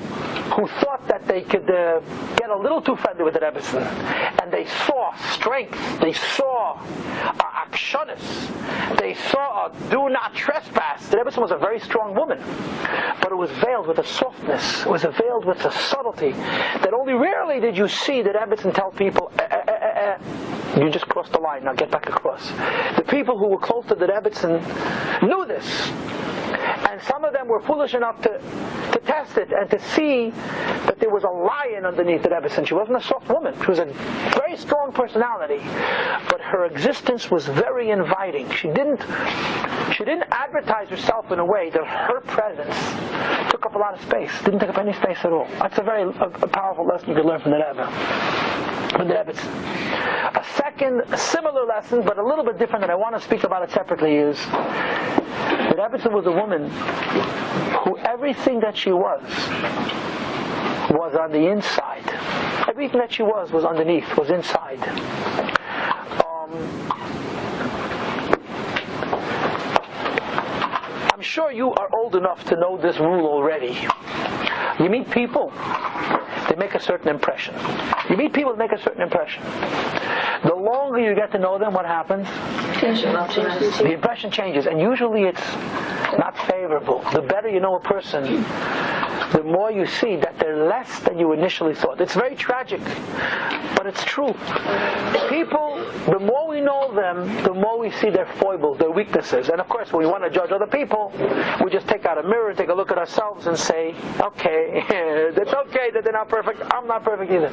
A: thought that they could get a little too friendly with the Rebbetzin, and they saw strength, they saw akshonis, they saw a do not trespass. The Rebbetzin was a very strong woman, but it was veiled with a softness, it was veiled with a subtlety that only rarely did you see the Rebbetzin tell people, you just crossed the line, now get back across. The people who were close to the Rebbetzin knew this, and some of them were foolish enough to test it and to see that there was a lion underneath the Rebbetzin. She wasn't a soft woman. She was a very strong personality, but her existence was very inviting. She didn't advertise herself in a way that her presence took up a lot of space. Didn't take up any space at all. That's a powerful lesson you could learn from the Rebbe. From the Rebbetzin. A second similar lesson, but a little bit different, and I want to speak about it separately, is the Rebbetzin was a woman who everything that she was on the inside. Everything that she was underneath, was inside. I'm sure you are old enough to know this rule already. You meet people, they make a certain impression. You meet people that make a certain impression. The longer you get to know them, what happens? The impression changes, and usually it's not favorable. The better you know a person, the more you see that they're less than you initially thought. It's very tragic, but it's true. People, the more we know them, the more we see their foibles, their weaknesses. And of course, when we want to judge other people, we just take out a mirror, take a look at ourselves and say, okay, it's okay that they're not perfect, I'm not perfect either.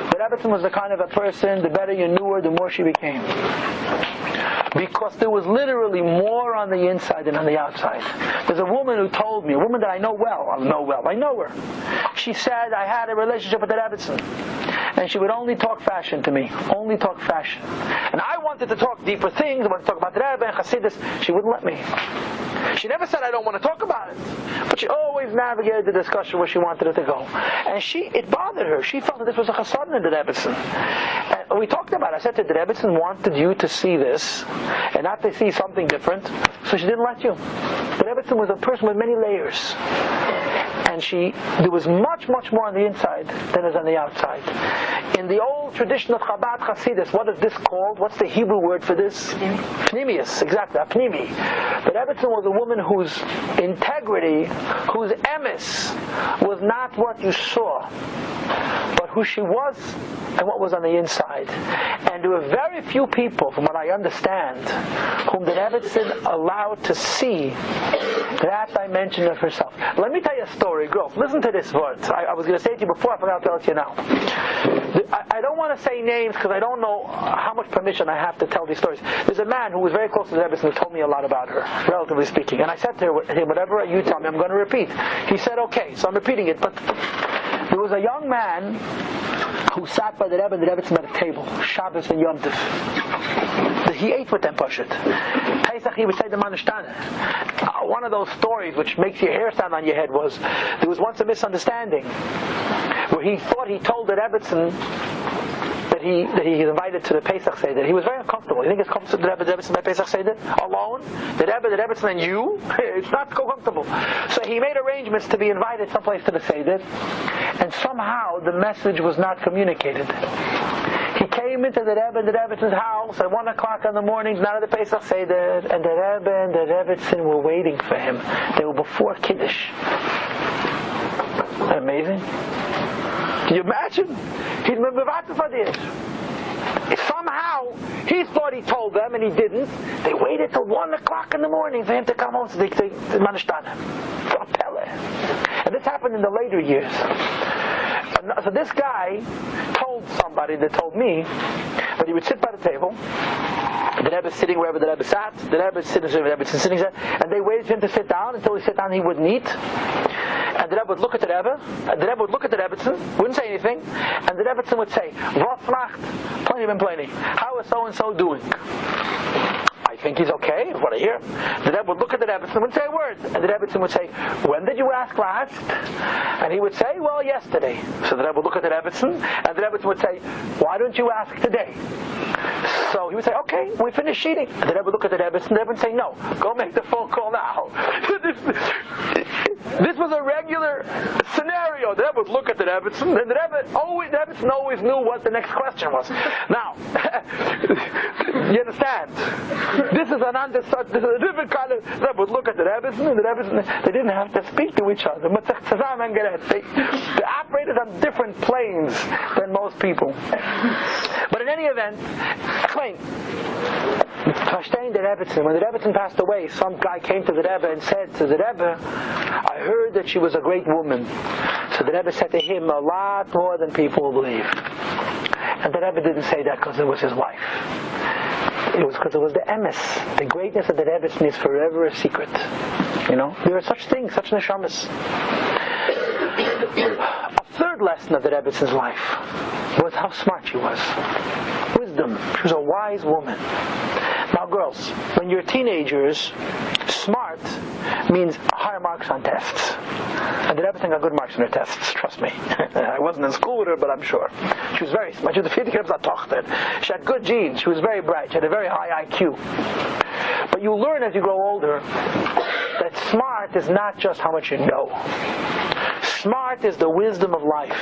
A: But Rebbetzin was the kind of a person, the better you knew her, the more she became. Because there was literally more on the inside than on the outside. There's a woman who told me, a woman that I know well, I know her. She said, I had a relationship with the Rebbetzin, and she would only talk fashion to me, only talk fashion. And I wanted to talk deeper things, I wanted to talk about the Rebbe and Chassidus. She wouldn't let me. She never said I don't want to talk about it, but she always navigated the discussion where she wanted it to go. And it bothered her. She felt that this was a chassadah in the Rebbetzin. And we talked about it. I said to the Rebbetzin wanted you to see this, and not to see something different, so she didn't let you. The Rebbetzin was a person with many layers. And there was much, much more on the inside than is on the outside. In the old tradition of Chabad Hasidus, what is this called? What's the Hebrew word for this? Pnimius, exactly, a pnimi. But Rebbetzin was a woman whose integrity, whose emes, was not what you saw, but who she was and what was on the inside. And there were very few people, from what I understand, whom the Rebbetzin allowed to see that dimension of herself. Let me tell you a story, girls. Listen to this word. I was going to say it to you before, I forgot to tell it to you now. I don't want to say names because I don't know how much permission I have to tell these stories. There's a man who was very close to the Rebbetzin who told me a lot about her, relatively speaking. And I said to him, whatever you tell me, I'm going to repeat. He said, okay, so I'm repeating it. But there was a young man who sat by the Rebbe and the Rebbetzin at a table, Shabbos and Yom Tov. He ate with them, Pashut. Pesach, he would say the Manishtana. One of those stories which makes your hair stand on your head was, there was once a misunderstanding where he thought he told the Rebbetzin that he invited to the Pesach Seder. He was very uncomfortable. You think it's comfortable to the Rebbetzin by Pesach Seder? Alone? The Rebbetzin and you? It's not so comfortable. So he made arrangements to be invited someplace to the Seder, and somehow the message was not communicated. He came into the Rebbe and the Rebbetzin house at 1 o'clock in the morning, not at the Pesach Seder, and the Rebbe and the Rebbetzin were waiting for him. They were before Kiddush. Isn't that amazing? Can you imagine? He'd been mevatel for this. Somehow, he thought he told them, and he didn't. They waited till 1 o'clock in the morning for him to come home to the Manishtana. And this happened in the later years. So this guy told somebody that told me that he would sit by the table. The Rebbe is sitting wherever the Rebbe sat. The Rebbe is sitting wherever the Rebbe is sitting. And they waited for him to sit down. Until he sat down, he wouldn't eat. And the Rebbe would look at the Rebbe. And the Rebbe would look at the Rebbetzin. Wouldn't say anything. And the Rebbetzin would say, "Vos macht? Plenty been plenty. How is so and so doing?" I I think he's okay, is what I hear. The Rebbe would look at the Rebbetzin and would say a word. And the Rebbetzin would say, when did you ask last? And he would say, well, yesterday. So the Rebbe would look at the Rebbetzin, and the Rebbetzin would say, why don't you ask today? So he would say, okay, we finished eating. And the Rebbe would look at the Rebbetzin, and the Rebbe would say, no, go make the phone call now. This was a regular scenario. The Rebbe would look at the Rebbetzin, and the Rebbetzin always knew what the next question was. Now, you understand? This is a different kind of. The Rebbe would look at the Rebbetzin, and the Rebbetzin, they didn't have to speak to each other. They operated on different planes than most people. But in any event, when the Rebbetzin passed away, some guy came to the Rebbe and said to the Rebbe, I heard that she was a great woman. So the Rebbe said to him, a lot more than people believe. And the Rebbe didn't say that because it was his wife. It was because it was the emes. The greatness of the Rebbetzin is forever a secret. You know, there are such things, such neshamas. A third lesson of the Rebbetzins life was how smart she was. Wisdom. She was a wise woman. Now girls, when you're teenagers, smart means higher marks on tests. And the Rebbetzin got good marks on her tests, trust me. I wasn't in school with her, but I'm sure. She was very smart. She was she had good genes. She was very bright. She had a very high IQ. But you learn as you grow older that smart is not just how much you know. Smart is the wisdom of life.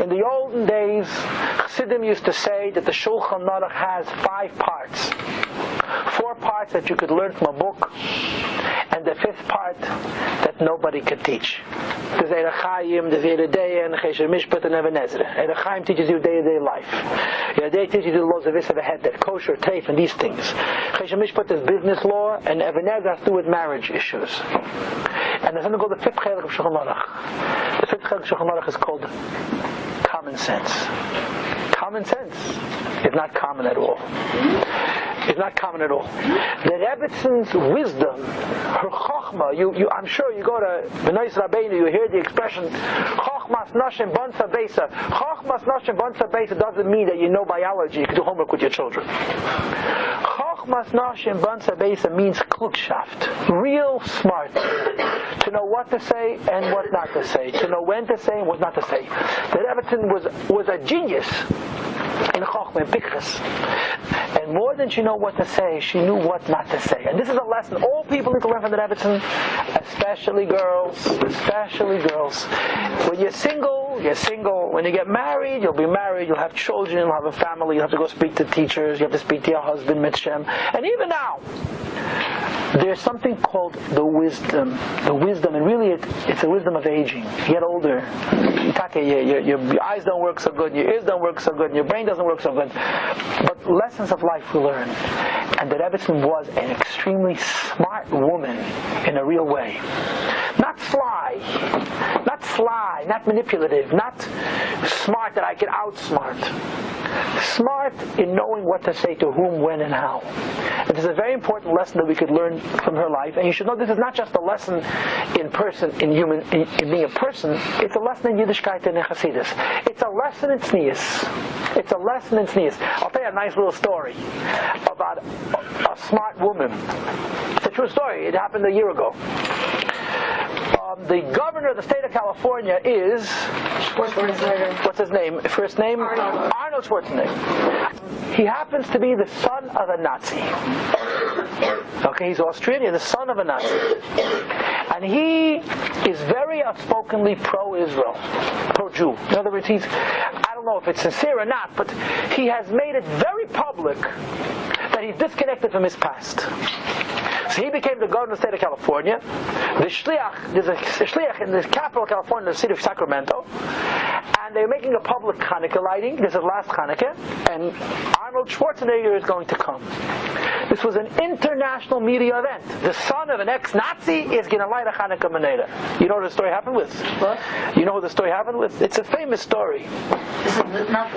A: In the olden days, Chassidim used to say that the shulchan has 5 parts. 4 parts that you could learn from a book, and the 5th part that nobody could teach. There's Eirach Chaim, there's Yeridei, and Chesher Mishpat, and Even Ezra. Eirach Chaim teaches you day-to-day life. Yeridei teaches you the laws of Issa V'Heter, kosher, teif, and these things. Chesher Mishpat is business law, and Even Ezra has to do with marriage issues. And there's something called the 5th Chelik of Shulchan Aruch. The 5th Chelik of Shulchan Aruch is called common sense. Common sense is not common at all. It's not common at all. The Rebbetzins' wisdom, her chokhmah, I'm sure you go to B'nai Rabbeinu, you hear the expression chokhmas nashim bonsa beisa. Chokhmas nashim bonsa beisa doesn't mean that you know biology, you can do homework with your children. Chokhmas nashim bonsa beisa means klugshaft, real smart, to know what to say and what not to say, to know when to say and what not to say. The Rebbetzin was a genius in chokhmah, in pikchas. And more than she knew what to say, she knew what not to say. And this is a lesson all people need to learn from the Rebbetzin, especially girls. When you're single, you're single. When you get married, you'll be married, you'll have children, you'll have a family, you'll have to go speak to teachers, you have to speak to your husband, Mitzshem. And even now, there's something called the wisdom, and really it's a wisdom of aging. You get older, your eyes don't work so good, your ears don't work so good, and your brain doesn't work so good. But lessons of life we learn. And the Rebbetzin was an extremely smart woman in a real way. Not sly, not manipulative, not smart that I can outsmart. Smart in knowing what to say to whom, when, and how. And this is a very important lesson that we could learn from her life. And you should know this is not just a lesson in being a person. It's a lesson in Yiddishkeit and in Chassidus. It's a lesson in tznius. I'll tell you a nice little story about a smart woman. It's a true story. It happened a year ago. The governor of the state of California is Schwarzenegger. What's his name? First name? Arnold Schwarzenegger. He happens to be the son of a Nazi. Okay, he's Austrian. He's the son of a Nazi, and he is very outspokenly pro-Israel, pro-Jew. In other words, I don't know if it's sincere or not, but he has made it very public that he's disconnected from his past. So he became the governor of the state of California. There's a shliach in the capital of California, the city of Sacramento, and they're making a public Hanukkah lighting. This is last Hanukkah, and Arnold Schwarzenegger is going to come. This was an international media event. The son of an ex-Nazi is going to light a Hanukkah menorah. You know what the story happened with? What? You know who the story happened with? It's a famous story.
B: This is not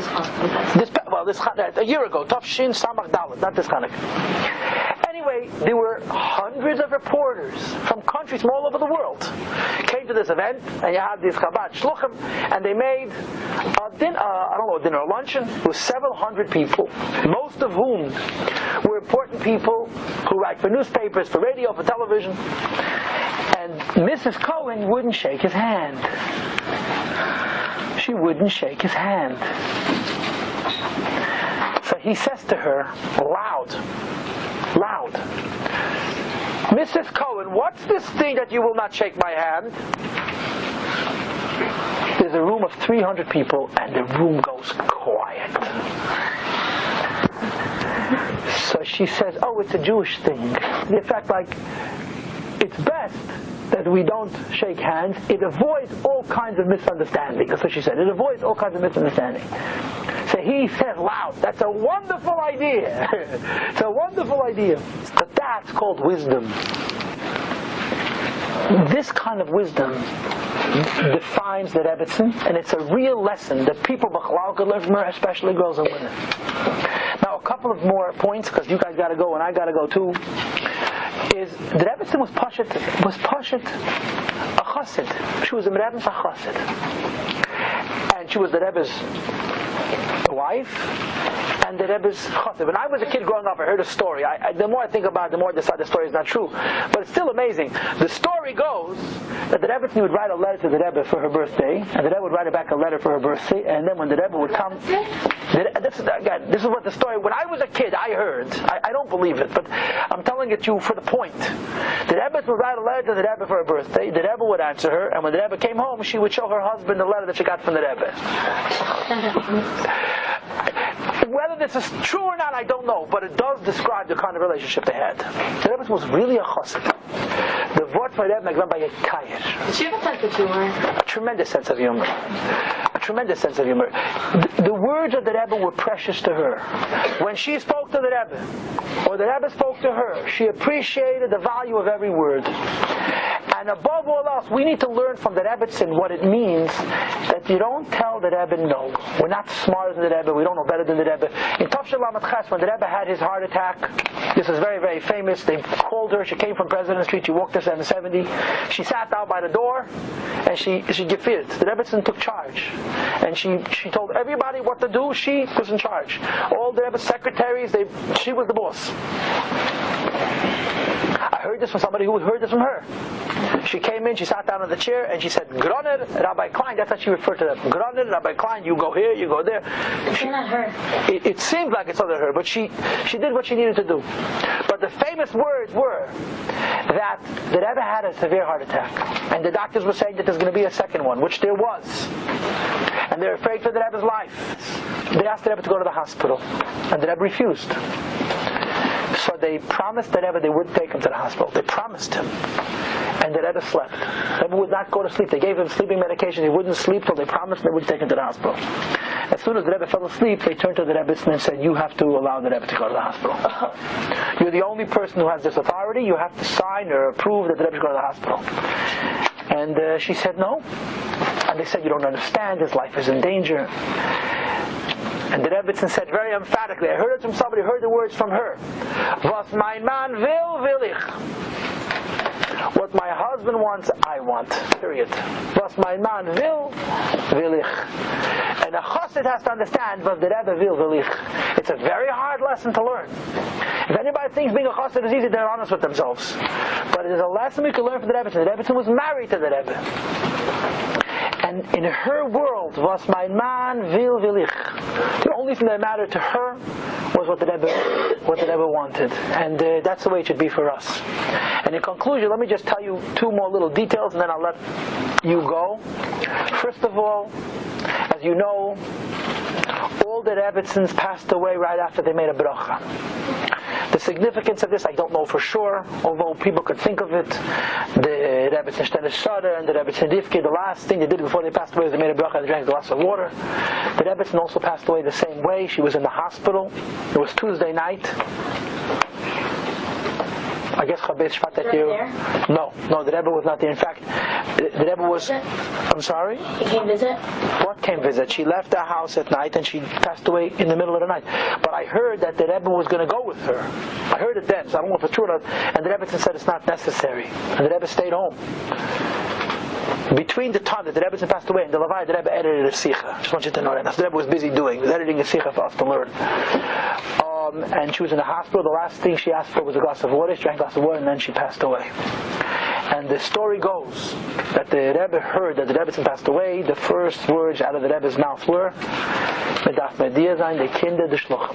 B: this Hanukkah.
A: A year ago, Tafshin Samach Dalet, not this Hanukkah. Anyway, there were hundreds of reporters from countries from all over the world came to this event, and you had these Chabad shluchim, and they made a dinner or luncheon with several hundred people, most of whom were important people who write for newspapers, for radio, for television. And Mrs. Cohen wouldn't shake his hand. She wouldn't shake his hand. So he says to her, loud, Mrs. Cohen, what's this thing that you will not shake my hand? There's a room of 300 people, and the room goes quiet. So she says, oh, it's a Jewish thing. In fact, it's best that we don't shake hands. It avoids all kinds of misunderstanding. That's what she said. It avoids all kinds of misunderstanding. So he says loud, that's a wonderful idea. It's a wonderful idea. But that's called wisdom. This kind of wisdom defines the Rebbetzin, and it's a real lesson that people b'chalal could learn from her, especially girls and women. Now, a couple of more points, because you guys got to go and I got to go too. Is the Rebbetzin was Pashat a chassid. She was a Rebbe's a chassid, and she was the Rebbe's wife and the Rebbe's chassid. When I was a kid growing up, I heard a story. The more I think about it, the more I decide the story is not true. But it's still amazing. The story goes that the Rebbetzin would write a letter to the Rebbe for her birthday, and the Rebbe would write back a letter for her birthday, and then when the Rebbe would come, this is what the story. When I was a kid, I heard. I don't believe it, but I'm telling it to you for the point. The Rebbe would write a letter to the Rebbe for her birthday. The Rebbe would answer her, and when the Rebbe came home, she would show her husband the letter that she got from the Rebbe. Whether this is true or not, I don't know, but it does describe the kind of relationship they had. The Rebbe was really a chassid. The word for Rebbe was by a kayer.
C: Did she have a sense of humor?
A: A tremendous sense of humor. The words of the Rebbe were precious to her. When she spoke to the Rebbe, or the Rebbe spoke to her, she appreciated the value of every word. And above all else, we need to learn from the Rebbetzin what it means that you don't tell the Rebbe no. We're not smarter than the Rebbe. We don't know better than the Rebbe. In Tafshel Lamed Ches, when the Rebbe had his heart attack, this is very, very famous. They called her. She came from President Street. She walked to 770. She sat down by the door, and she gefiled. The Rebbetzin took charge, and she told everybody what to do. She was in charge. All the Rebbe's secretaries, she was the boss. I heard this from somebody who heard this from her. She came in, she sat down on the chair, and she said, Groner, Rabbi Klein. That's how she referred to them. Groner, Rabbi Klein, you go here, you go there.
C: It's not her.
A: It seemed like it's under her, but she did what she needed to do. But the famous words were that the Rebbe had a severe heart attack, and the doctors were saying that there's going to be a second one, which there was. And they're afraid for the Rebbe's life. They asked the Rebbe to go to the hospital, and the Rebbe refused. So they promised the Rebbe they wouldn't take him to the hospital. They promised him. And the Rebbe slept. The Rebbe would not go to sleep. They gave him sleeping medication. He wouldn't sleep till they promised they would take him to the hospital. As soon as the Rebbe fell asleep, they turned to the Rebbetzin and said, you have to allow the Rebbe to go to the hospital. You're the only person who has this authority. You have to sign or approve that the Rebbe should go to the hospital. And she said no. And they said, you don't understand. His life is in danger. And the Rebbetzin said very emphatically, I heard it from somebody, heard the words from her. Was mein Mann will ich. What my husband wants, I want. Period. Was mein Mann will ich. And a chassid has to understand what the Rebbe will ich. It's a very hard lesson to learn. If anybody thinks being a chassid is easy, they're honest with themselves. But it is a lesson we can learn from the Rebbetzin. The Rebbetzin was married to the Rebbe. And in her world, was mein Mann will ich. The only thing that mattered to her was what the Rebbe wanted. And that's the way it should be for us. And in conclusion, let me just tell you two more little details, and then I'll let you go. First of all, as you know, all the Rebbetzins passed away right after they made a bracha. The significance of this, I don't know for sure, although people could think of it. The Rebbetzin Schneerson and the Rebbetzin Rivke, the last thing they did before they passed away was they made a bracha and drank a glass of water. The Rebbetzin also passed away the same way. She was in the hospital. It was Tuesday night. I guess Chaya Shvat that year. No, the Rebbe was not there. In fact, the Rebbe was. I'm sorry.
B: He came visit.
A: What came visit? She left the house at night and she passed away in the middle of the night. But I heard that the Rebbe was going to go with her. I heard it then, so I don't know if it's true or not. And the Rebbetzin said it's not necessary, and the Rebbe stayed home. Between the time that the Rebbetzin passed away and the Levaya, the Rebbe edited a Sikha. I just want you to know that. That's what the Rebbe was busy doing. He was editing a Sikha for us to learn. And she was in the hospital. The last thing she asked for was a glass of water. She drank a glass of water and then she passed away. And the story goes that the Rebbe heard that the Rebbetzin passed away. The first words out of the Rebbe's mouth were, "Medaf media sein the Kinder the shluchim."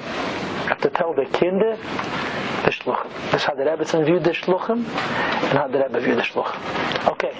A: You have to tell the Kinder the shluchim. This is how the Rebbetzin viewed the shluchim and how the Rebbe viewed the shluchim. Okay.